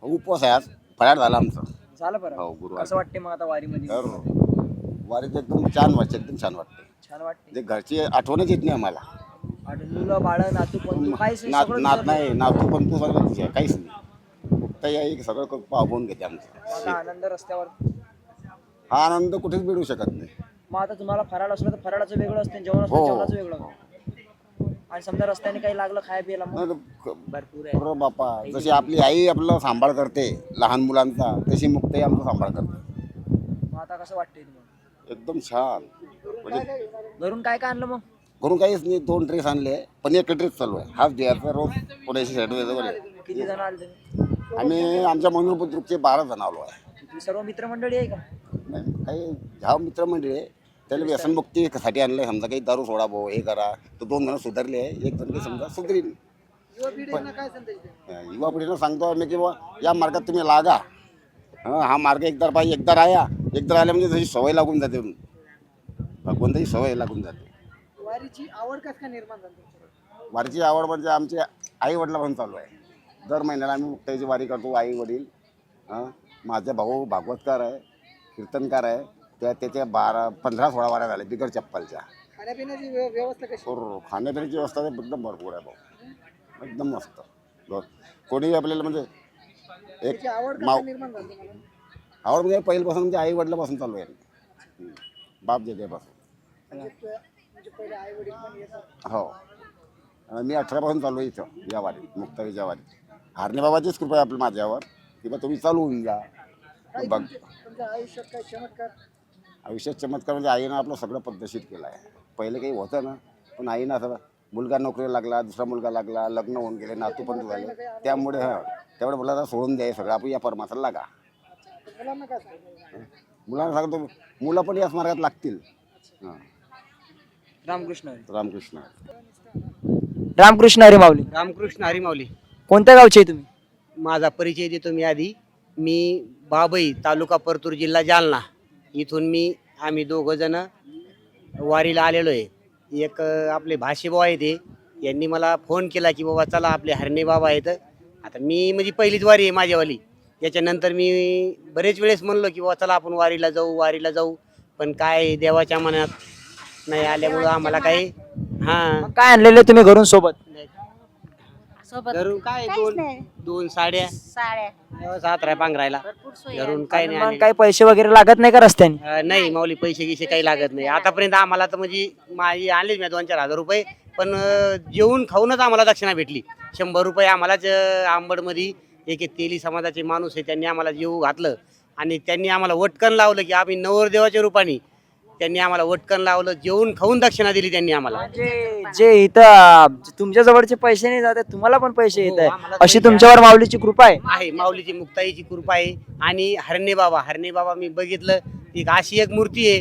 उपवास आहे आज, फराळ झाला आमचा. झालं बरं. हो, गुरुवार. कसं वाटते मग आता वारीमध्ये? तर वारीत एकदम छान वाटते, एकदम छान वाटते. छान वाटते. ते घरची आठवणच येत नाही आम्हाला. आणि मुलं बाळ नातू पण काहीच नाही, नात सगळं नात विसरलं. नाही, नातू पण तू सगळं तुझे काहीच नाही. फक्त या सगळं पाहून घेते आता आमचं. आनंद रस्त्यावर. हा आनंद कुठेच मिळू शकत नाही. मग आता तुम्हाला फराळ असलं तर फराळाचं वेगळं असतं, जेवण असलं हो. जेवणाचं वेगळं. आणि समजा रस्त्याने काही लागलं खाय प्यायला मग नाही भरपूर आहे. तर बापा, जशी आपली आई आपलं सांभाळ करते लहान मुलांचा, तशी मुक्ताई आमचा सांभाळ करते. मग आता कसं वाटतंय तुम्हाला? एकदम छान. म्हणजे घरून काय काय आणलं मग? घरून काहीच नाही, 2 ड्रेस आणले, पण एक ड्रेस चालू आहे. हाच द्यायचा रोज पुण्याची शर्ट वगैरे. किती जण आले तुम्ही? आम्ही आमच्या मंगरूळ बुद्रुकचे 12 जण आलो आहे. तुम्ही सर्व मित्रमंडळी आहे का? नाही, काही ह्या मित्रमंडळी आहे, त्याला व्यसनमुक्तीसाठी आणलं. समजा काही दारू सोडा भाऊ, हे करा, तर 2 जण सुधारले आहे, 1 जण काही समजा सुधरील. युवा पिढीनं सांगतो आम्ही की बाबा या मार्गात तुम्ही लागा. हा मार्ग एकदा पाहिजे, एकदा राहा, एकदा आल्या म्हणजे जशी सवय लागून जाते, भगवंताची सवय लागून जाते. वारीची आवड कसं काय निर्माण झाली? वारीची आवड म्हणजे आमच्या आई वडिलांपासून चालू आहे. दर महिन्याला आम्ही मुक्ताईची वारी करतो. आई वडील, माझा भाऊ भागवतकार आहे, कीर्तनकार आहे. त्याच्या 15-16 वाऱ्या झाल्या बिगर चप्पलच्या. खाण्यापिण्याची व्यवस्था कशी? खाण्यापिण्याची व्यवस्था तर एकदम भरपूर आहे भाऊ, एकदम मस्त. कोणी आपल्याला म्हणजे एक आवड माव निर्माण झाली तुम्हाला? आवड म्हणजे पहिल्यापासून म्हणजे आई वडिलापासून चालू आहे. बाप जेजेपासून. म्हणजे पहिले आई वडील पण येतात. हो, मी 18 पासून चालू आहे इथं या वारीत, मुक्ताईच्या वारीत. हारणे बाबाचीच कृपा आहे आपल्या माझ्यावर की बा तुम्ही चालू होऊन जा. बघ आयुष्यात काय चमत्कार? आयुष्यात चमत्कार म्हणजे आईनं आपलं सगळं पद्धतशीर केलं आहे. पहिले काही होतं ना, पण आईनं असं मुलगा नोकरीला लागला, दुसरा मुलगा लागला, लग्न होऊन गेले, नातू पण झाले. त्यामुळे तेवढं मुलाला सोडून द्याय सगळं, आपण या परमार्थाला लागा. मुलांना सांगतो, मुलं पण याच मार्गात लागतील. रामकृष्ण रामकृष्ण. रामकृष्ण हरी माऊली. रामकृष्ण हरी माऊली. कोणत्या गावचे आहे तुम्ही? माझा परिचय देतो मी आधी. मी बाबई, तालुका परतूर, जिल्हा जालना. इथून आम्ही 2 जण वारीला आलेलो आहे. एक आपले भाषेभाऊ आहे, ते यांनी मला फोन केला की बाबा चला आपले हरणे बाबा आहेत. आता मी म्हणजे पहिलीच वारी आहे माझ्यावाली. त्याच्यानंतर मी बरेच वेळेस म्हणलो की बाबा चला आपण वारीला जाऊ. पण काय देवाच्या मनात नाही आल्यामुळं आम्हाला काही मग काय आणलेले तुम्ही घरून सोबत? घरून काय दोन साड्या 7 पांघरायला घरून काही नाही मग काही पैसे वगैरे लागत नाही का रस्त्याने? नाही माऊली, पैसे गिसे काही लागत नाही आतापर्यंत आम्हाला. तर म्हणजे माझी आणलीच मी 2-4 हजार रुपये, पण जेवून खाऊनच आम्हाला दक्षिणा भेटली. 100 रुपये आम्हालाच आंबडमध्ये एक तेली समाजाचे माणूस आहे, त्यांनी आम्हाला जेवू घातलं आणि त्यांनी आम्हाला वटकन लावलं की आम्ही नवरदेवाच्या रूपाने. त्यांनी आम्हाला वटकन लावलं, जेवून खाऊन दक्षिणा दिली त्यांनी आम्हाला. म्हणजे जे इथं तुमच्या जवळचे पैसे नाही जाते, तुम्हाला पण पैसे येत आहे, आम्हाला अशी पैसे तुमच्यावर माऊलीची कृपा आहे. आहे. माऊलीची मुक्ताईची कृपा आहे. आणि हरणे बाबा मी बघितलं, एक अशी एक मूर्ती आहे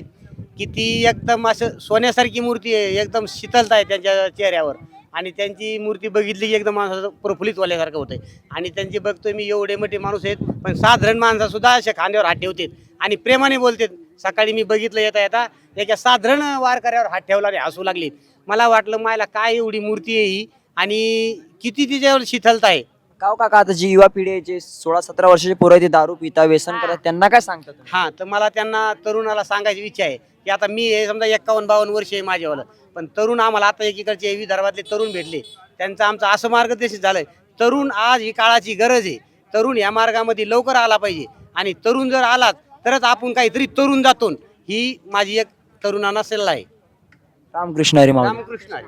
की ती एकदम असं सोन्यासारखी मूर्ती आहे, एकदम शीतलता आहे त्यांच्या चेहऱ्यावर. आणि त्यांची मूर्ती बघितली की एकदम माणसाचं प्रफुल्लित वाल्यासारखं होतंय. आणि त्यांची बघतोय मी, एवढे मोठे माणूस आहेत, पण साधारण माणसं सुद्धा अशा खांद्यावर हात ठेवतात आणि प्रेमाने बोलतात. सकाळी मी बघितलं येता एका साधारण वारकऱ्यावर हात ठेवला आणि हसू लागली. मला वाटलं मायला काय एवढी मूर्ती आहे ही आणि किती तिच्यावर शीतलता आहे. काव काका, आता जी युवा पिढी आहे, जे 16-17 वर्षाचे पोरं आहेत, ते दारू पिता व्यसन करतात, त्यांना काय सांगतात? हां, तर मला त्यांना तरुणाला सांगायची इच्छा आहे की आता मी हे समजा 51-52 वर्ष आहे माझ्यावालं, पण तरुण आम्हाला आता एकीकडचे विदर्भातले तरुण भेटले, त्यांचं आमचं असं मार्गदर्शन झालंय. तरुण आज ही काळाची गरज आहे. तरुण या मार्गामध्ये लवकर आला पाहिजे आणि तरुण जर आलात तरच आपण काहीतरी तरुण जातो. ही माझी एक तरुणांना सल्ला आहे. रामकृष्ण हरी माऊली. रामकृष्ण हरी.